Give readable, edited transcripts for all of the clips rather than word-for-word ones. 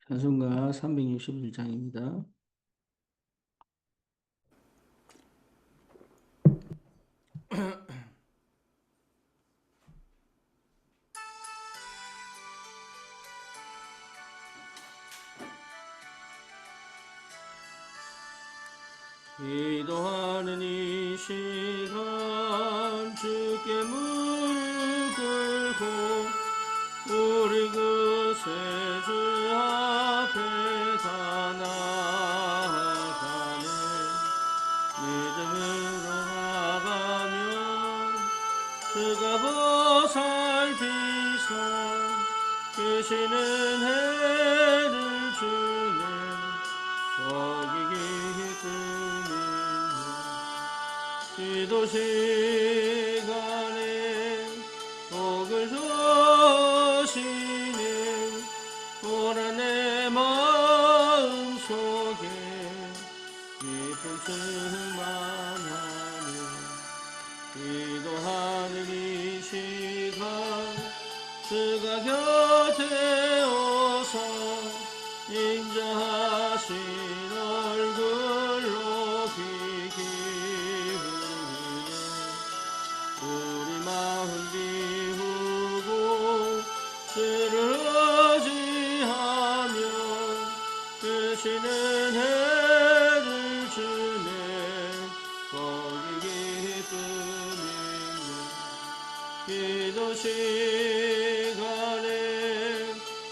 찬송가 361장입니다. 기도하는 이 시간 주께 무릎 꿇고 우리 구세주 앞에 다 나아가네. 믿음으로 나가면 주가 보살피사 계시는 해를 주네. 거기 기쁨이네. 기도 시간에 복을 주시네. 오라 내 마음속에 기쁨 충만하네. 기도하는 이 시간 주가 곁에 오서 인자하신 얼굴로 귀 기울이네. 우리 마음 비우고 주를 의지하며 되시는 해를 주네. 거기 기쁨이네. 기도 시간에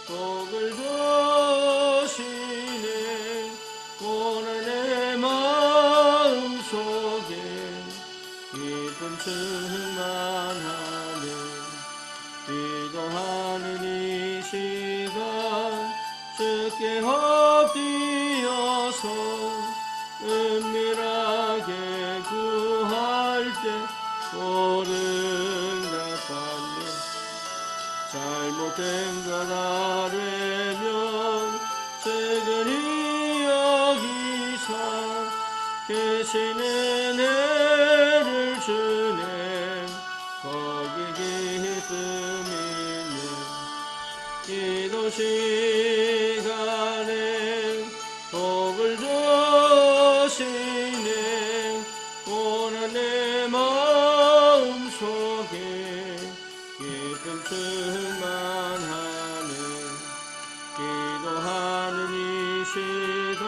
복을 주시네. 오늘 내 마음속에 기쁨 충만하네. 기도하는 이 시간 주께 엎드려서 은밀하게 구할 때 오른답하네. 잘못된 것 아뢰면 측은히 여기사 계시는 애를 주네. 거기 기쁨이네. 기도 시간에 복을 주시네. 오늘 내 마음속에 기쁨 충만하네. 기도하는 이 시간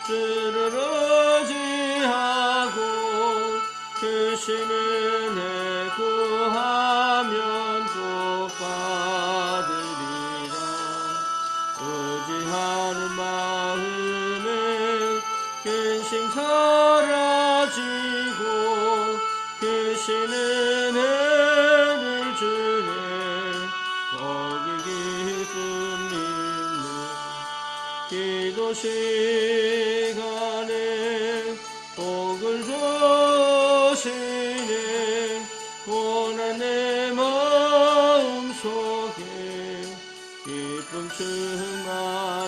주를 의지하고 크시는 애 구하면 복 받으리라. 의지하는 마음에 근심 사라지고 크시는 애를 주네. 거기 기쁨이네. 기도 시간에 복을 주시네. 오늘 내 마음속에 기쁨 충만하네.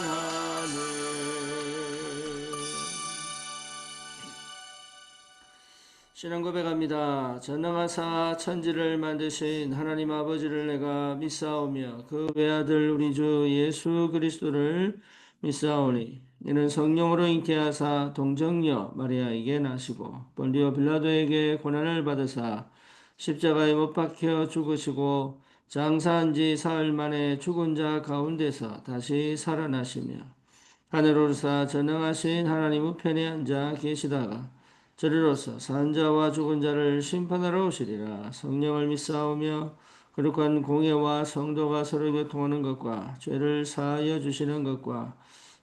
신앙 고백합니다. 전능하사 천지를 만드신 하나님 아버지를 내가 믿사오며 그 외아들 우리 주 예수 그리스도를 믿사오니 이는 성령으로 잉태하사 동정녀 마리아에게 나시고 본디오 빌라도에게 고난을 받으사 십자가에 못 박혀 죽으시고 장사한 지 사흘 만에 죽은 자 가운데서 다시 살아나시며 하늘 오르사 전능하신 하나님 우편에 앉아 계시다가 저리로서 산 자와 죽은 자를 심판하러 오시리라. 성령을 믿사오며 거룩한 공예와 성도가 서로 교통하는 것과 죄를 사하여 주시는 것과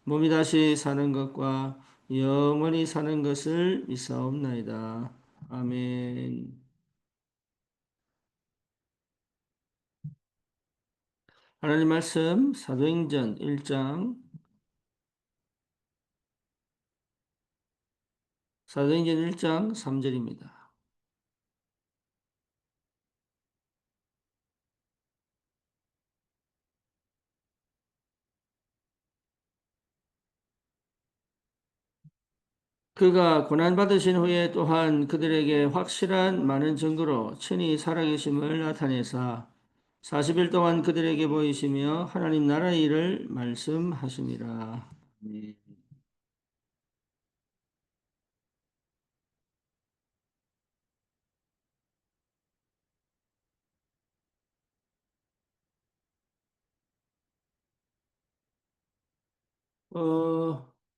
몸이 다시 사는 것과 영원히 사는 것을 믿사옵나이다. 아멘. 하나님 말씀 사도행전 1장 사도행전 1장 3절입니다. 그가 고난받으신 후에 또한 그들에게 확실한 많은 증거로 친히 살아계심을 나타내사 40일 동안 그들에게 보이시며 하나님 나라의 일을 말씀하시니라. 네.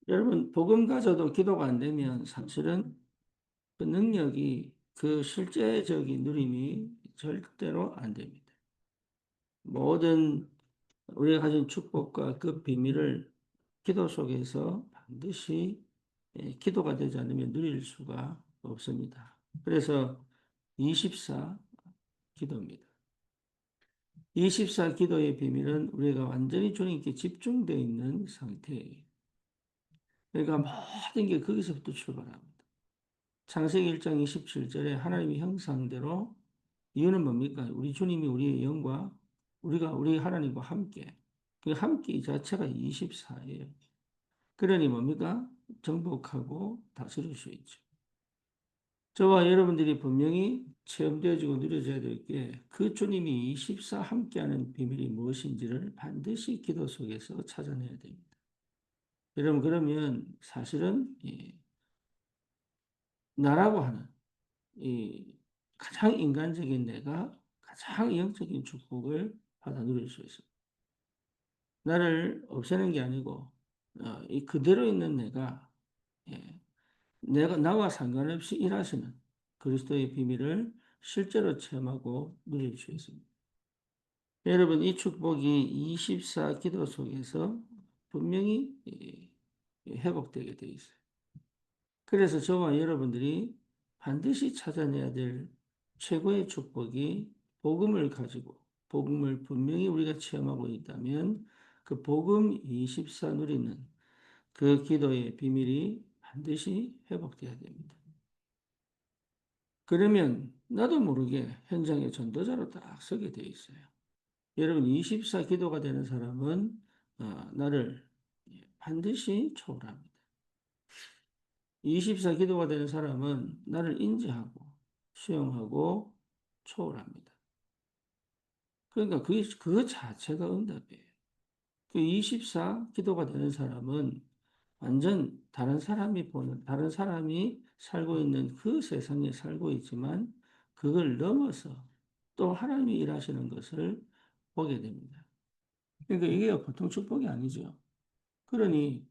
여러분, 복음 가져도 기도가 안 되면 사실은 그 능력이 그 실제적인 누림이 절대로 안 됩니다. 모든 우리가 가진 축복과 그 비밀을 기도 속에서 반드시 기도가 되지 않으면 누릴 수가 없습니다. 그래서 24 기도입니다. 24 기도의 비밀은 우리가 완전히 주님께 집중되어 있는 상태예요. 그러니까 모든 게 거기서부터 출발합니다. 창세기 1장 27절에 하나님의 형상대로 이유는 뭡니까? 우리 주님이 우리의 영과 우리가 우리 하나님과 함께 그 함께 이 자체가 24예요. 그러니 뭡니까? 정복하고 다스릴 수 있죠. 저와 여러분들이 분명히 체험되어지고 누려져야 될 게 그 주님이 24 함께하는 비밀이 무엇인지를 반드시 기도 속에서 찾아내야 됩니다. 여러분 그러면 사실은 나라고 하는 이 가장 인간적인 내가 가장 영적인 축복을 받아 누릴 수 있습니다. 나를 없애는 게 아니고 이 그대로 있는 내가 예, 내가 나와 상관없이 일하시는 그리스도의 비밀을 실제로 체험하고 누릴 수 있습니다. 여러분 이 축복이 24 기도 속에서 분명히 회복되게 되어 있어요. 그래서 저와 여러분들이 반드시 찾아내야 될 최고의 축복이 복음을 가지고 복음을 분명히 우리가 체험하고 있다면 그 복음 24 누리는 그 기도의 비밀이 반드시 회복돼야 됩니다. 그러면 나도 모르게 현장의 전도자로 딱 서게 돼 있어요. 여러분 24 기도가 되는 사람은 나를 반드시 초월합니다. 24 기도가 되는 사람은 나를 인지하고 수용하고 초월합니다. 그러니까 그 자체가 응답이에요. 그 24 기도가 되는 사람은 완전 다른 사람이 보는, 다른 사람이 살고 있는 그 세상에 살고 있지만 그걸 넘어서 또 하나님이 일하시는 것을 보게 됩니다. 그러니까 이게 보통 축복이 아니죠. 그러니,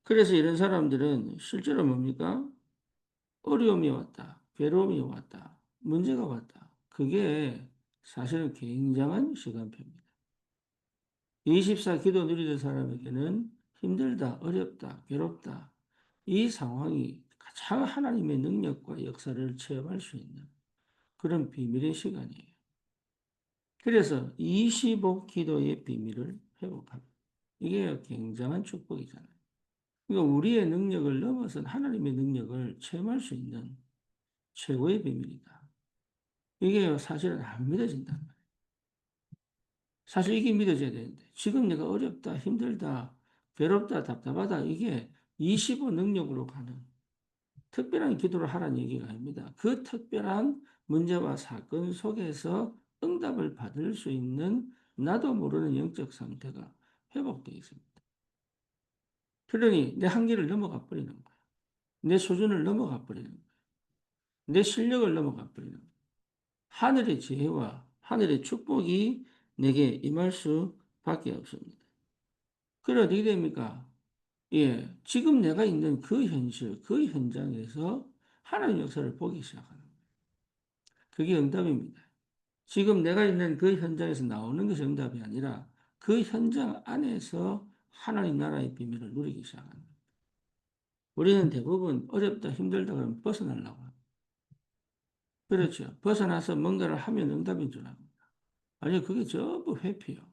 그래서 이런 사람들은 실제로 뭡니까? 어려움이 왔다. 괴로움이 왔다. 문제가 왔다. 그게 사실은 굉장한 시간표입니다. 24 기도 누리는 사람에게는 힘들다, 어렵다, 괴롭다. 이 상황이 가장 하나님의 능력과 역사를 체험할 수 있는 그런 비밀의 시간이에요. 그래서 25 기도의 비밀을 회복합니다. 이게 굉장한 축복이잖아요. 그러니까 우리의 능력을 넘어선 하나님의 능력을 체험할 수 있는 최고의 비밀이다. 이게 사실은 안 믿어진단 말이에요. 사실 이게 믿어져야 되는데 지금 내가 어렵다, 힘들다, 괴롭다, 답답하다 이게 25 능력으로 가는 특별한 기도를 하라는 얘기가 아닙니다. 그 특별한 문제와 사건 속에서 응답을 받을 수 있는 나도 모르는 영적 상태가 회복되어 있습니다. 그러니 내 한계를 넘어가 버리는 거야. 내 수준을 넘어가 버리는 거야. 내 실력을 넘어가 버리는 거야. 하늘의 지혜와 하늘의 축복이 내게 임할 수밖에 없습니다. 그래 어떻게 됩니까? 예, 지금 내가 있는 그 현실, 그 현장에서 하나님 역사를 보기 시작하는 거예요. 그게 응답입니다. 지금 내가 있는 그 현장에서 나오는 것이 응답이 아니라 그 현장 안에서 하나님 나라의 비밀을 누리기 시작하는 거예요. 우리는 대부분 어렵다, 힘들다 그러면 벗어나려고 합니다. 그렇죠. 벗어나서 뭔가를 하면 응답인 줄 압니다. 아니, 그게 전부 회피요.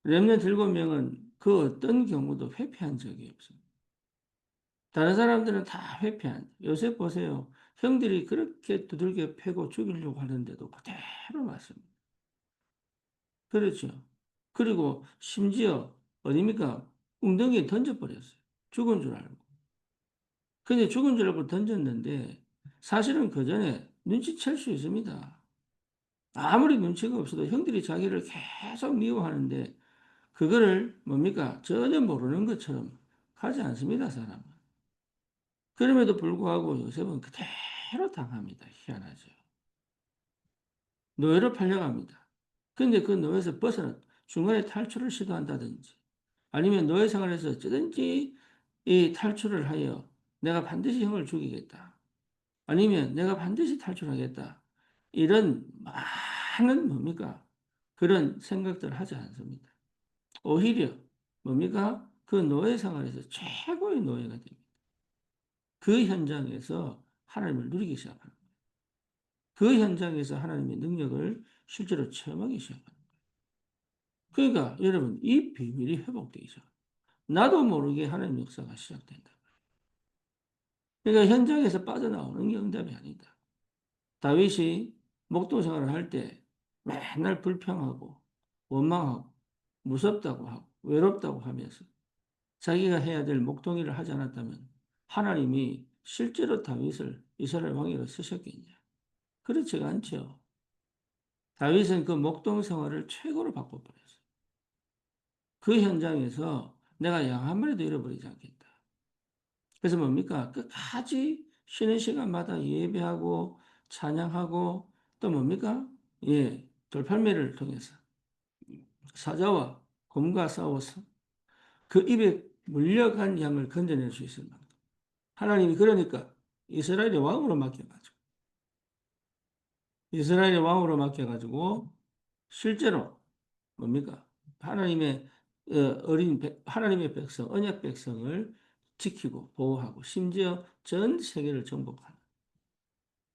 렘넌트 7명은 그 어떤 경우도 회피한 적이 없습니다. 다른 사람들은 다 회피한. 요새 보세요. 형들이 그렇게 두들겨 패고 죽이려고 하는데도 그대로 맞습니다. 그렇죠. 그리고 심지어 어딥니까? 웅덩이에 던져버렸어요. 죽은 줄 알고. 근데 죽은 줄 알고 던졌는데 사실은 그 전에 눈치챌 수 있습니다. 아무리 눈치가 없어도 형들이 자기를 계속 미워하는데 그거를 뭡니까? 전혀 모르는 것처럼 하지 않습니다, 사람은. 그럼에도 불구하고 요셉은 그대로 당합니다. 희한하죠. 노예로 팔려갑니다. 근데 그 노예에서 벗어나 중간에 탈출을 시도한다든지 아니면 노예 생활에서 어쩌든지 이 탈출을 하여 내가 반드시 형을 죽이겠다. 아니면 내가 반드시 탈출하겠다. 이런 많은 뭡니까? 그런 생각들을 하지 않습니다. 오히려 뭡니까? 그 노예 생활에서 최고의 노예가 됩니다. 그 현장에서 하나님을 누리기 시작합니다. 그 현장에서 하나님의 능력을 실제로 체험하기 시작합니다. 그러니까 여러분 이 비밀이 회복되기 시작합니다. 나도 모르게 하나님 역사가 시작된다. 그러니까 현장에서 빠져나오는 게 응답이 아니다. 다윗이 목동 생활을 할 때 맨날 불평하고 원망하고 무섭다고 하고 외롭다고 하면서 자기가 해야 될 목동일을 하지 않았다면 하나님이 실제로 다윗을 이스라엘 왕으로 쓰셨겠냐? 그렇지가 않죠. 다윗은 그 목동 생활을 최고로 바꿔버렸어요. 그 현장에서 내가 양 한 마리도 잃어버리지 않겠다. 그래서 뭡니까? 끝까지 쉬는 시간마다 예배하고 찬양하고 또 뭡니까? 예, 돌팔매를 통해서 사자와 곰과 싸워서 그 입에 물려간 양을 건져낼 수 있을 만큼 하나님이 그러니까 이스라엘의 왕으로 맡겨가지고 이스라엘의 왕으로 맡겨가지고 실제로 뭡니까? 하나님의 하나님의 백성, 언약 백성을 지키고 보호하고 심지어 전 세계를 정복하는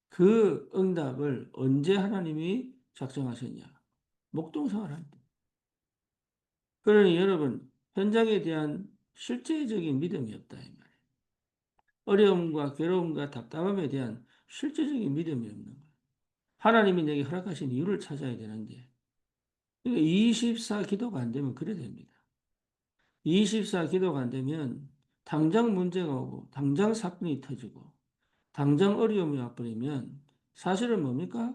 그 응답을 언제 하나님이 작정하셨냐? 목동생활 할 때. 그러니 여러분 현장에 대한 실제적인 믿음이 없다 이 말이에요. 어려움과 괴로움과 답답함에 대한 실제적인 믿음이 없는 거예요. 하나님이 내게 허락하신 이유를 찾아야 되는데 그러니까 24 기도가 안 되면 그래 됩니다. 24 기도가 안 되면 당장 문제가 오고 당장 사건이 터지고 당장 어려움이 와버리면 사실은 뭡니까?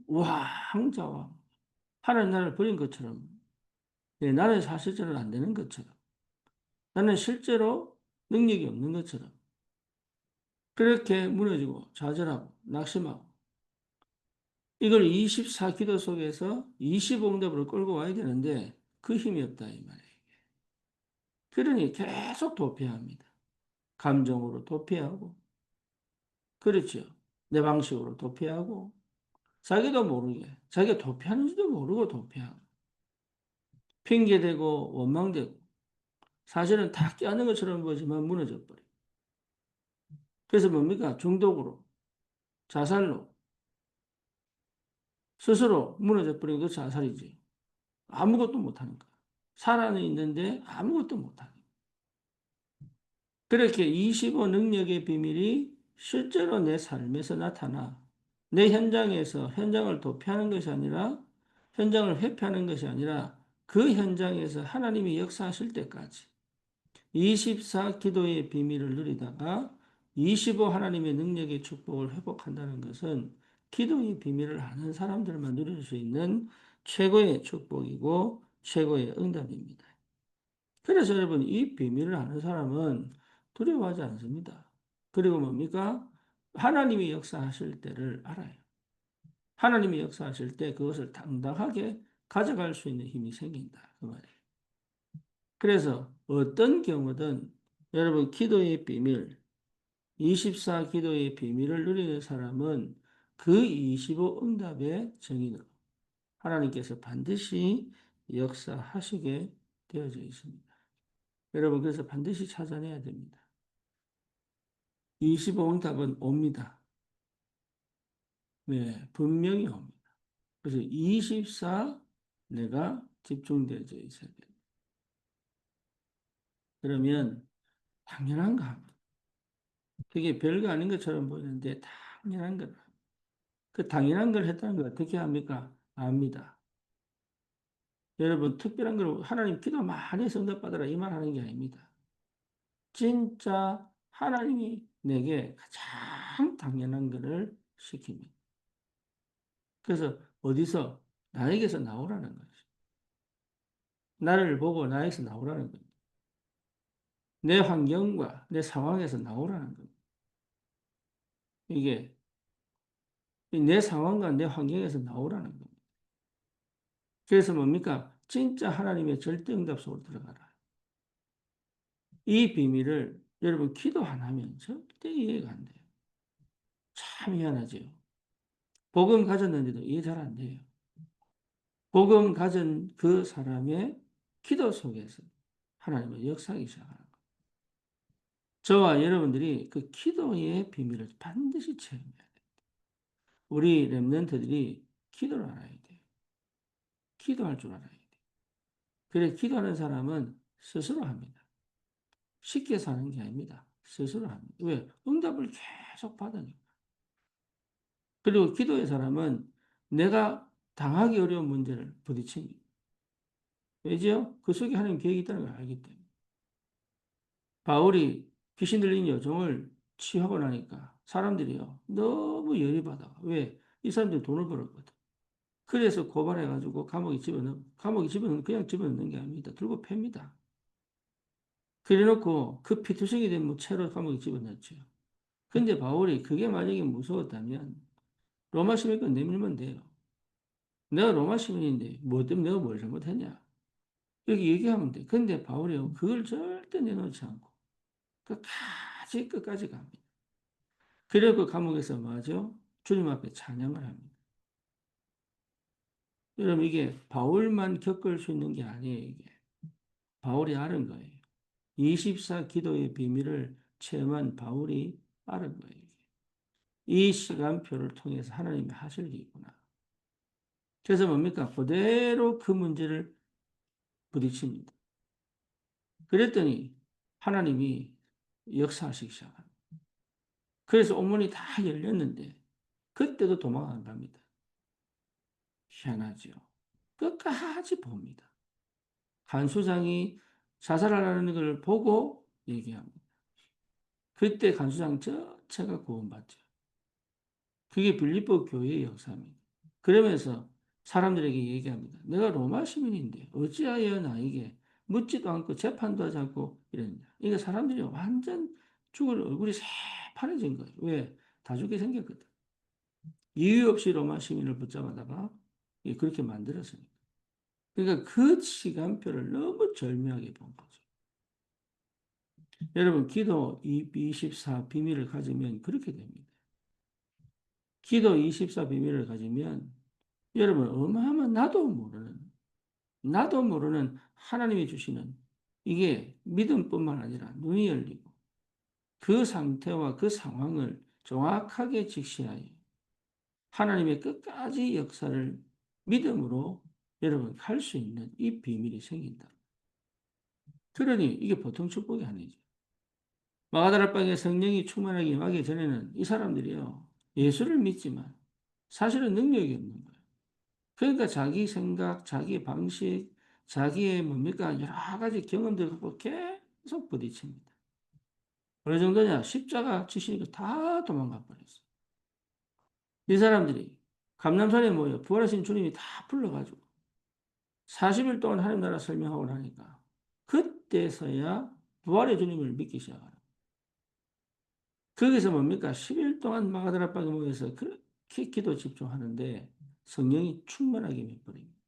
왕좌왕 하나님 나를 버린 것처럼 나는 사실대로 안 되는 것처럼 나는 실제로 능력이 없는 것처럼 그렇게 무너지고 좌절하고 낙심하고 이걸 24 기도 속에서 25응답으로 끌고 와야 되는데 그 힘이 없다 이 말이에요. 그러니 계속 도피합니다. 감정으로 도피하고 그렇죠. 내 방식으로 도피하고 자기도 모르게 자기가 도피하는지도 모르고 도피하고 핑계대고 원망되고 사실은 다 깨는 것처럼 보지만 무너져 버려. 그래서 뭡니까? 중독으로 자살로 스스로 무너져 버린 그 자살이지. 아무것도 못하는 거야. 살아는 있는데 아무것도 못하는 거야. 그렇게 25 능력의 비밀이 실제로 내 삶에서 나타나 내 현장에서 현장을 도피하는 것이 아니라 현장을 회피하는 것이 아니라 그 현장에서 하나님이 역사하실 때까지 24 기도의 비밀을 누리다가 25 하나님의 능력의 축복을 회복한다는 것은 기도의 비밀을 아는 사람들만 누릴 수 있는 최고의 축복이고 최고의 응답입니다. 그래서 여러분 이 비밀을 아는 사람은 두려워하지 않습니다. 그리고 뭡니까? 하나님이 역사하실 때를 알아요. 하나님이 역사하실 때 그것을 당당하게 가져갈 수 있는 힘이 생긴다. 그 말이에요. 그래서 어떤 경우든 여러분 기도의 비밀, 24 기도의 비밀을 누리는 사람은 그 25 응답의 증인으로 하나님께서 반드시 역사하시게 되어져 있습니다. 여러분 그래서 반드시 찾아내야 됩니다. 25 응답은 옵니다. 네, 분명히 옵니다. 그래서 24 내가 집중되어져 있어야 돼요. 그러면 당연한가? 그게 별거 아닌 것처럼 보이는데 당연한 거다. 그 당연한 걸 했다는 걸 어떻게 합니까? 압니다. 여러분 특별한 걸 하나님 기도 많이 해서 응답받으라 이 말 하는 게 아닙니다. 진짜 하나님이 내게 가장 당연한 것을 시킵니다. 그래서 어디서? 나에게서 나오라는 거죠. 나를 보고 나에게서 나오라는 거죠. 내 환경과 내 상황에서 나오라는 거죠. 이게 내 상황과 내 환경에서 나오라는 겁니다. 그래서 뭡니까? 진짜 하나님의 절대 응답 속으로 들어가라. 이 비밀을 여러분 기도 안 하면 절대 이해가 안 돼요. 참 희한하죠. 복음 가졌는데도 이해 잘 안 돼요. 복음 가진 그 사람의 기도 속에서 하나님의 역사하기 시작하는 거예요. 저와 여러분들이 그 기도의 비밀을 반드시 체험해야 돼요. 우리 렘넌트들이 기도를 알아야 돼요. 기도할 줄 알아야 돼요. 그래, 기도하는 사람은 스스로 합니다. 쉽게 사는 게 아닙니다. 스스로 합니다. 왜? 응답을 계속 받으니까. 그리고 기도의 사람은 내가 당하기 어려운 문제를 부딪힙니다. 왜죠? 그 속에 하나님 계획이 있다는 걸 알기 때문에. 바울이 귀신 들린 여종을 취하고 나니까 사람들이요. 너무 열이 받아. 왜? 이 사람들이 돈을 벌었거든. 그래서 고발해가지고 감옥에 집어넣는, 그냥 집어넣는 게 아닙니다. 들고 팹니다. 그래 놓고 그 피투성이 된 채로 감옥에 집어넣죠. 근데 바울이 그게 만약에 무서웠다면 로마 시민권 내밀면 돼요. 내가 로마 시민인데 뭐 때문에 내가 뭘 잘못했냐? 여기 얘기하면 돼. 근데 바울이 그걸 절대 내놓지 않고 끝까지 갑니다. 그리고 그 감옥에서 뭐죠? 주님 앞에 찬양을 합니다. 여러분 이게 바울만 겪을 수 있는 게 아니에요. 이게 바울이 아는 거예요. 24 기도의 비밀을 체험한 바울이 아는 거예요. 이 시간표를 통해서 하나님이 하실 일이구나. 그래서 뭡니까? 그대로 그 문제를 부딪힙니다. 그랬더니 하나님이 역사하시기 시작합니다. 그래서 온문이 다 열렸는데 그때도 도망 안 갑니다. 희한하죠. 끝까지 봅니다. 한 수장이 자살하라는 걸 보고 얘기합니다. 그때 간 수장 전체가 구원받죠. 그게 빌립보 교회의 역사입니다. 그러면서 사람들에게 얘기합니다. 내가 로마 시민인데 어찌하여 나에게 묻지도 않고 재판도 하지 않고 이랬냐. 이게 사람들이 완전 죽을 얼굴이 새파래진 거예요. 왜? 다 죽게 생겼거든. 이유 없이 로마 시민을 붙잡아다가 그렇게 만들었으니까. 그러니까 그 시간표를 너무 절묘하게 본 거죠. 여러분, 기도 24 비밀을 가지면 그렇게 됩니다. 기도 24 비밀을 가지면 여러분, 어마어마한 나도 모르는 하나님이 주시는 이게 믿음뿐만 아니라 눈이 열리고 그 상태와 그 상황을 정확하게 직시하여 하나님의 끝까지 역사를 믿음으로 여러분 할 수 있는 이 비밀이 생긴다. 그러니 이게 보통 축복이 아니죠. 마가다라 방에 성령이 충만하게 임하기 전에는 이 사람들이요. 예수를 믿지만 사실은 능력이 없는 거예요. 그러니까 자기 생각, 자기 방식, 자기의 뭡니까? 여러 가지 경험들 갖고 계속 부딪힙니다. 어느 정도냐? 십자가 지시니까 다 도망가 버렸어요. 이 사람들이 감람산에 모여 부활하신 주님이 다 불러가지고 40일 동안 하나님 나라 설명하고 나니까 그때서야 부활의 주님을 믿기 시작하는 거기서 뭡니까? 10일 동안 마가다라 방에 모여서 그렇게 기도 집중하는데 성령이 충만하게 임해버립니다.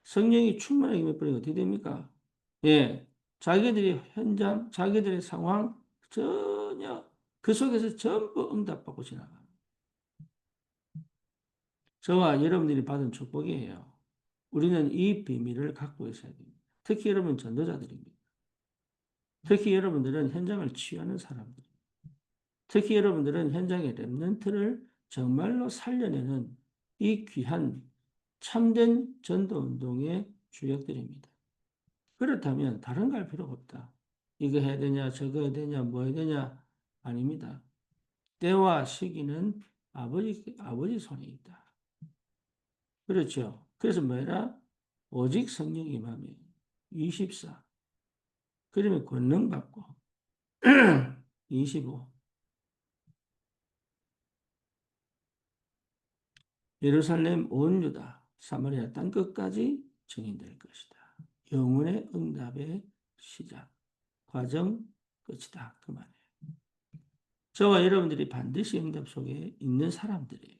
성령이 충만하게 임해버리면 어떻게 됩니까? 예, 자기들의 현장, 자기들의 상황 전혀 그 속에서 전부 응답받고 지나갑니다. 저와 여러분들이 받은 축복이에요. 우리는 이 비밀을 갖고 있어야 됩니다. 특히 여러분 전도자들입니다. 특히 여러분들은 현장을 치유하는 사람들. 특히 여러분들은 현장의 렘넌트를 정말로 살려내는 이 귀한 참된 전도 운동의 주역들입니다. 그렇다면 다른 거 할 필요가 없다. 이거 해야 되냐, 저거 해야 되냐, 뭐 해야 되냐? 아닙니다. 때와 시기는 아버지 손에 있다. 그렇죠. 그래서 뭐라? 오직 성령 임하면 24. 그러면 권능 받고 25. 예루살렘 온 유다, 사마리아 땅 끝까지 증인될 것이다. 영혼의 응답의 시작, 과정, 끝이다. 그 말이에요. 저와 여러분들이 반드시 응답 속에 있는 사람들이에요.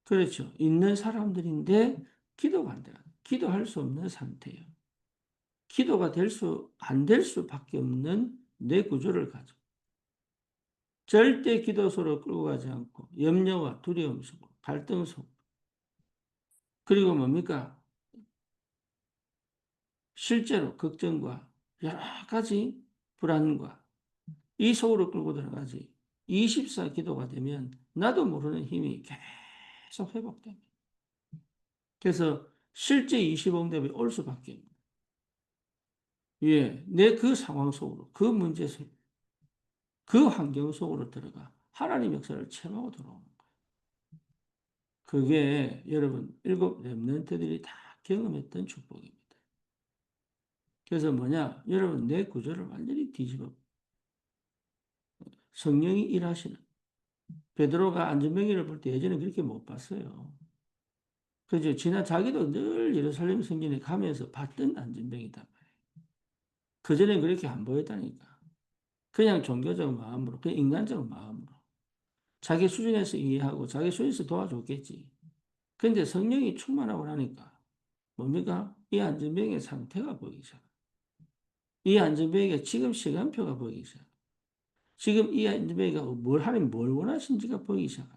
그렇죠. 있는 사람들인데 기도가 안 돼요. 기도할 수 없는 상태예요. 기도가 안 될 수밖에 없는 내 구조를 가지고 절대 기도소로 끌고 가지 않고 염려와 두려움 속으로, 갈등 속으로, 그리고 뭡니까? 실제로 걱정과 여러 가지 불안과 이 속으로 끌고 들어가지. 24 기도가 되면 나도 모르는 힘이 계속 회복됩니다. 그래서 실제 25응답이 올 수밖에 없는. 예, 내 그 상황 속으로, 그 문제 속으로, 그 환경 속으로 들어가 하나님 역사를 체험하고 돌아오는 거예요. 그게 여러분 일곱 렘넌트들이 다 경험했던 축복입니다. 그래서 뭐냐? 여러분 내 구조를 완전히 뒤집어 성령이 일하시는 베드로가 안전병기를 볼 때 예전에 그렇게 못 봤어요. 그죠? 자기도 늘 예루살렘 성전에 가면서 봤던 안전병이단 말이에요. 그전엔 그렇게 안 보였다니까. 그냥 종교적 마음으로, 그냥 인간적 마음으로. 자기 수준에서 이해하고 자기 수준에서 도와줬겠지. 근데 성령이 충만하고 나니까 뭡니까? 이 안전병의 상태가 보이기 시작. 이 안전병의 지금 시간표가 보이기 시작. 지금 이 안전병이가 하나님 뭘 원하신지가 보이기 시작.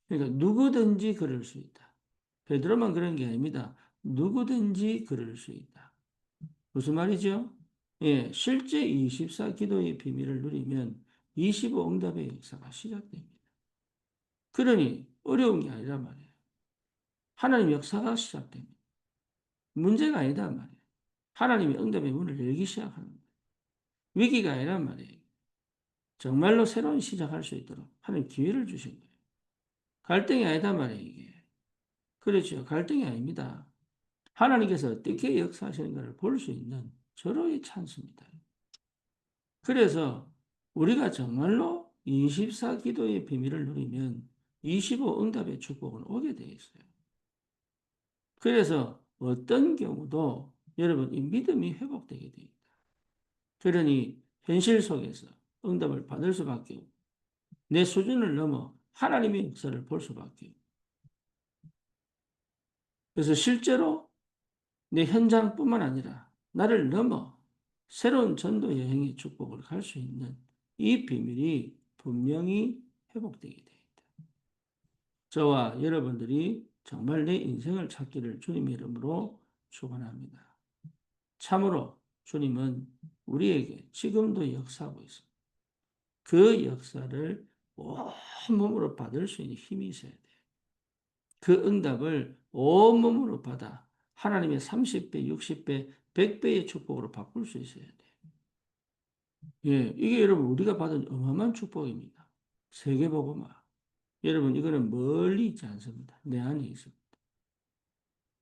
그러니까 누구든지 그럴 수 있다. 베드로만 그런 게 아닙니다. 누구든지 그럴 수 있다. 무슨 말이죠? 예, 실제 24 기도의 비밀을 누리면 25 응답의 역사가 시작됩니다. 그러니 어려운 게 아니란 말이에요. 하나님 역사가 시작됩니다. 문제가 아니란 말이에요. 하나님이 응답의 문을 열기 시작하는 거예요. 위기가 아니란 말이에요. 정말로 새로운 시작할 수 있도록 하나님 기회를 주신 거예요. 갈등이 아니단 말이에요, 이게. 그렇죠. 갈등이 아닙니다. 하나님께서 어떻게 역사하시는가를 볼 수 있는 절호의 찬스입니다. 그래서 우리가 정말로 24 기도의 비밀을 누리면 25 응답의 축복은 오게 되어 있어요. 그래서 어떤 경우도 여러분 이 믿음이 회복되게 됩니다. 그러니 현실 속에서 응답을 받을 수밖에 없고 내 수준을 넘어 하나님의 역사를 볼 수밖에 없고 그래서 실제로 내 현장뿐만 아니라 나를 넘어 새로운 전도 여행의 축복을 갈 수 있는 이 비밀이 분명히 회복되게 됩니다. 저와 여러분들이 정말 내 인생을 찾기를 주님의 이름으로 축원합니다. 참으로 주님은 우리에게 지금도 역사하고 있습니다. 그 역사를 온몸으로 받을 수 있는 힘이 있어야 돼요. 그 응답을 온몸으로 받아 하나님의 30배, 60배, 100배의 축복으로 바꿀 수 있어야 돼요. 예, 이게 여러분 우리가 받은 어마어마한 축복입니다. 세계복음화. 여러분 이거는 멀리 있지 않습니다. 내 안에 있습니다.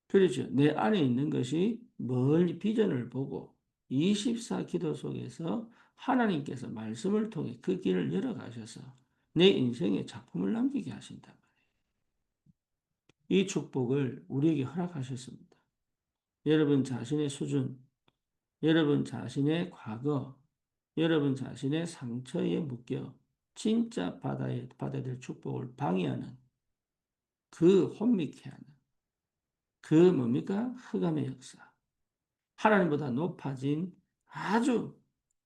그렇죠. 내 안에 있는 것이 멀리 비전을 보고 24 기도 속에서 하나님께서 말씀을 통해 그 길을 열어가셔서 내 인생에 작품을 남기게 하신단 말이에요. 이 축복을 우리에게 허락하셨습니다. 여러분 자신의 수준, 여러분 자신의 과거, 여러분 자신의 상처에 묶여 진짜 받아야 될 축복을 방해하는 그 혼미케 하는 그 뭡니까? 흑암의 역사. 하나님보다 높아진 아주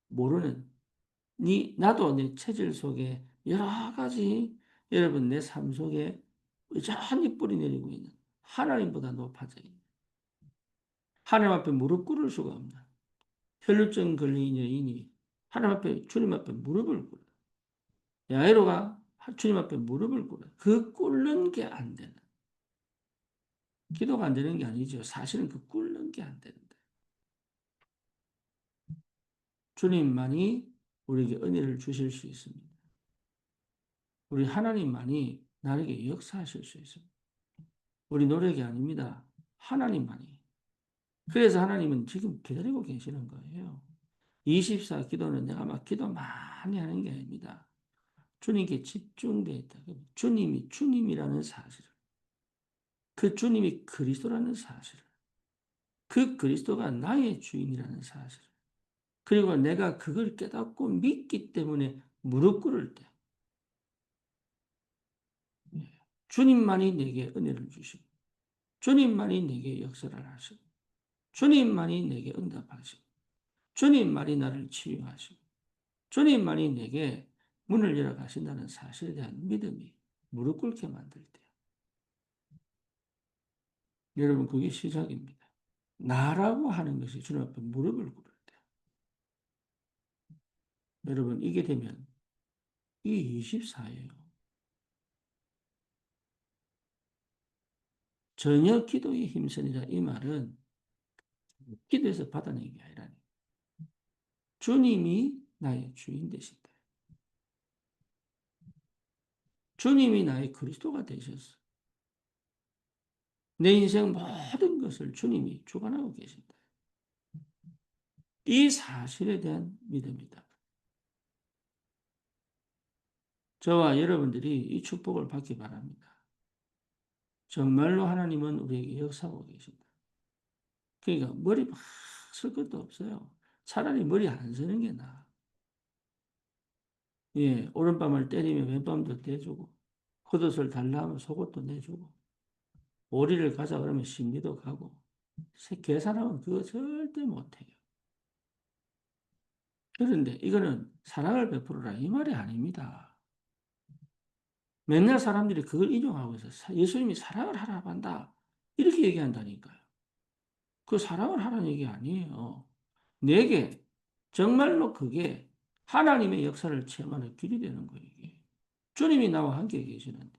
모르는 나도 내 체질 속에 여러 가지 여러분 내 삶 속에 여전히 뿌리 내리고 있는 하나님보다 높아져 있는 하나님 앞에 무릎 꿇을 수가 없는 혈루증 걸린 여인이 하나님 앞에 주님 앞에 무릎을 꿇어 야이로가 주님 앞에 무릎을 꿇어 그 꿇는 게 안 되는 기도가 안 되는 게 아니죠. 사실은 그 꿇는 게 안 되는데 주님만이 우리에게 은혜를 주실 수 있습니다. 우리 하나님만이 나에게 역사하실 수 있습니다. 우리 노력이 아닙니다. 하나님만이. 그래서 하나님은 지금 기다리고 계시는 거예요. 24 기도는 내가 막 기도 많이 하는 게 아닙니다. 주님께 집중되어 있다. 주님이 주님이라는 사실을, 그 주님이 그리스도라는 사실을, 그 그리스도가 나의 주인이라는 사실을, 그리고 내가 그걸 깨닫고 믿기 때문에 무릎 꿇을 때 주님만이 내게 은혜를 주시고 주님만이 내게 역사를 하시고 주님만이 내게 응답하시고 주님만이 나를 치유하시고 주님만이 내게 문을 열어 가신다는 사실에 대한 믿음이 무릎 꿇게 만들 때 여러분 그게 시작입니다. 나라고 하는 것이 주님 앞에 무릎을 꿇을 때 여러분 이게 되면 이게 24예요. 전혀 기도에 힘쓰니라 이 말은 기도에서 받아내는 게 아니라 주님이 나의 주인 되신다. 주님이 나의 그리스도가 되셨어. 내 인생 모든 것을 주님이 주관하고 계신다. 이 사실에 대한 믿음이다. 저와 여러분들이 이 축복을 받기 바랍니다. 정말로 하나님은 우리에게 역사하고 계신다. 그러니까 머리 막 쓸 것도 없어요. 차라리 머리 안 쓰는 게 나아. 예, 오른밤을 때리면 왼밤도 떼주고, 겉옷을 달라 하면 속옷도 내주고, 오리를 가자 그러면 심리도 가고, 계산하면 그거 절대 못해요. 그런데 이거는 사랑을 베풀어라 이 말이 아닙니다. 맨날 사람들이 그걸 인용하고 있어요. 예수님이 사랑을 하라고 한다. 이렇게 얘기한다니까요. 그 사랑을 하라는 얘기 아니에요. 내게 정말로 그게 하나님의 역사를 체험하는 길이 되는 거예요. 이게. 주님이 나와 함께 계시는데.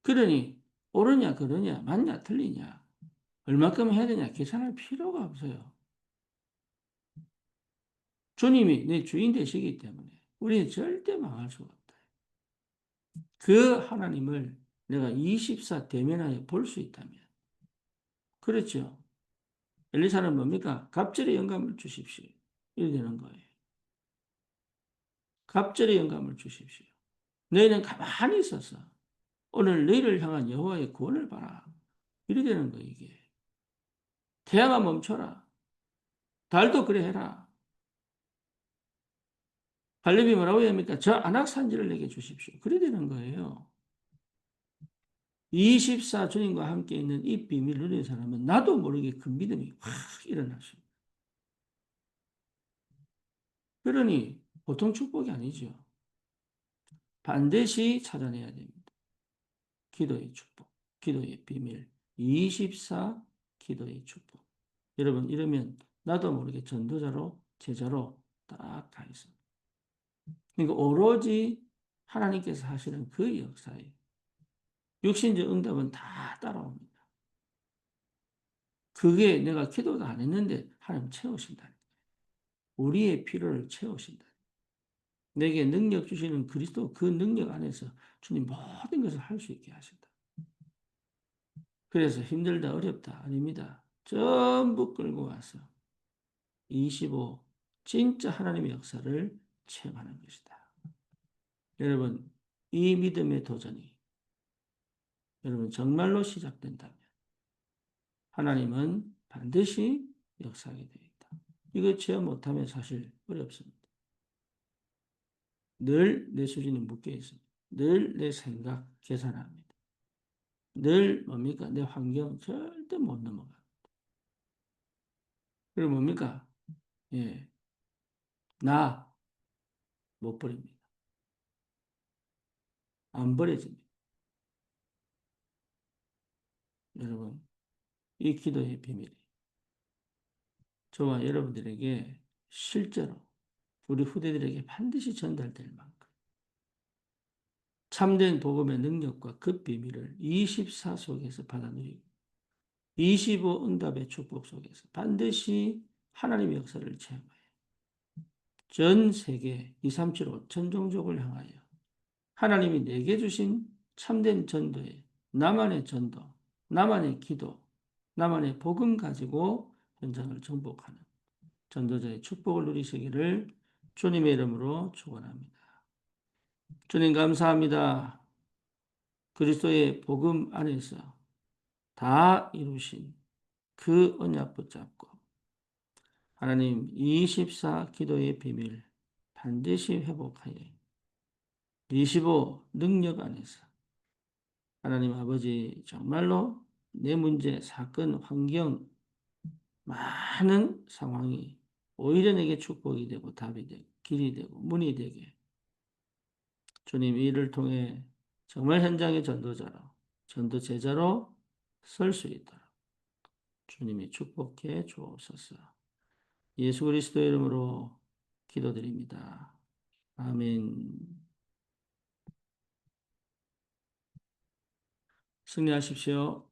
그러니 옳으냐 그러냐 맞냐 틀리냐 얼마큼 해야 되냐 계산할 필요가 없어요. 주님이 내 주인 되시기 때문에 우리는 절대 망할 수가 없다. 그 하나님을 내가 24 대면하여 볼 수 있다면 그렇죠. 엘리사는 뭡니까? 갑절의 영감을 주십시오. 이렇게 되는 거예요. 갑절의 영감을 주십시오. 너희는 가만히 있어서 오늘 너희를 향한 여호와의 구원을 봐라. 이렇게 되는 거예요. 이게. 태양아 멈춰라. 달도 그래 해라. 갈렙이 뭐라고 합니까? 저 안악산지를 내게 주십시오. 그래 되는 거예요. 24 주님과 함께 있는 이 비밀을 누리는 사람은 나도 모르게 그 믿음이 확 일어나십니다. 그러니 보통 축복이 아니죠. 반드시 찾아내야 됩니다. 기도의 축복, 기도의 비밀, 24 기도의 축복. 여러분 이러면 나도 모르게 전도자로 제자로 딱 가 있습니다. 그러니까 오로지 하나님께서 하시는 그 역사에 육신적 응답은 다 따라옵니다. 그게 내가 기도도 안 했는데 하나님 채우신다. 우리의 필요를 채우신다. 내게 능력 주시는 그리스도 그 능력 안에서 주님 모든 것을 할 수 있게 하신다. 그래서 힘들다 어렵다 아닙니다. 전부 끌고 와서 25 진짜 하나님의 역사를 체험하는 것이다. 여러분 이 믿음의 도전이 여러분 정말로 시작된다면 하나님은 반드시 역사하게 되어 있다. 이거 체험 못하면 사실 어렵습니다. 늘 내 수준이 묶여 있습니다. 늘 내 생각 계산합니다. 늘 뭡니까? 내 환경 절대 못 넘어가. 그리고 뭡니까? 예, 나 못 버립니다. 안 버려집니다. 여러분, 이 기도의 비밀이 저와 여러분들에게 실제로 우리 후대들에게 반드시 전달될 만큼 참된 복음의 능력과 그 비밀을 24 속에서 받아 누리고 25 응답의 축복 속에서 반드시 하나님의 역사를 체험하여 전 세계 237호 전종족을 향하여 하나님이 내게 주신 참된 전도에 나만의 전도, 나만의 기도, 나만의 복음 가지고 현장을 정복하는 전도자의 축복을 누리시기를 주님의 이름으로 축원합니다. 주님 감사합니다. 그리스도의 복음 안에서 다 이루신 그 언약 붙잡고 하나님 24 기도의 비밀 반드시 회복하여 25 능력 안에서 하나님 아버지 정말로 내 문제, 사건, 환경 많은 상황이 오히려 내게 축복이 되고 답이 되고 길이 되고 문이 되게 주님 이 일을 통해 정말 현장의 전도자로 전도 제자로 설 수 있도록 주님이 축복해 주옵소서. 예수 그리스도의 이름으로 기도드립니다. 아멘. 승리하십시오.